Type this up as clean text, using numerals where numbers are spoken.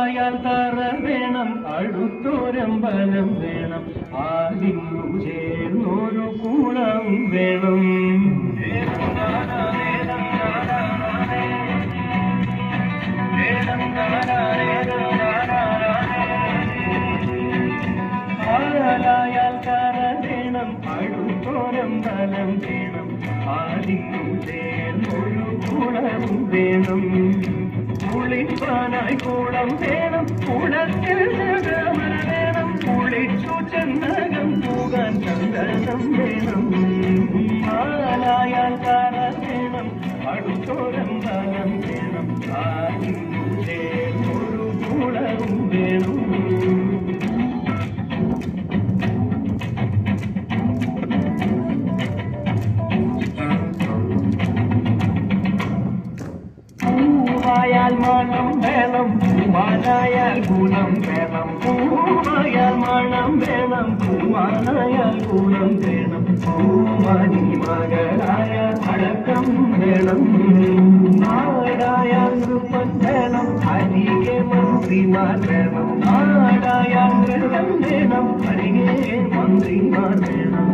ആലായാൽ തറ വേണം, അടുത്തൊരമ്പലം വേണം, ആദിന്നു ചേർന്നൊരു കുളം വേണം. ആലായാൽ തറ വേണം, അടുത്തൊരമ്പലം വേണം, ആദിന്നു ചേർന്നൊരു കുളം വേണം. കുളിപ്പാനായി കുളം വേണം, കുളത്തിൽ നഗമന വേണം, കുളിച്ചു ചെന്നകം പോകാൻ ചന്ദനം വേണം. ആലായാൽ തറ വേണം, അടുത്തൊരമ്പലം വേണം, ആദിന്നു ചേർന്നൊരു കുളം വേണം. പൂവായാൽ മണം വേണം, പൂമാനായാൽ ഗുണം വേണം, പൂവായാൽ മണം വേണം, പൂമാനായാൽ ഗുണം വേണം, പൂമണി മകളായ അടക്കം വേണം. നാടായാൽ നൃത്തം വേണം, അരികെ മന്ത്രിമാർ വേണം, നാടായാൽ നൃത്തം വേണം, അരികെ മന്ത്രിമാർ വേണം.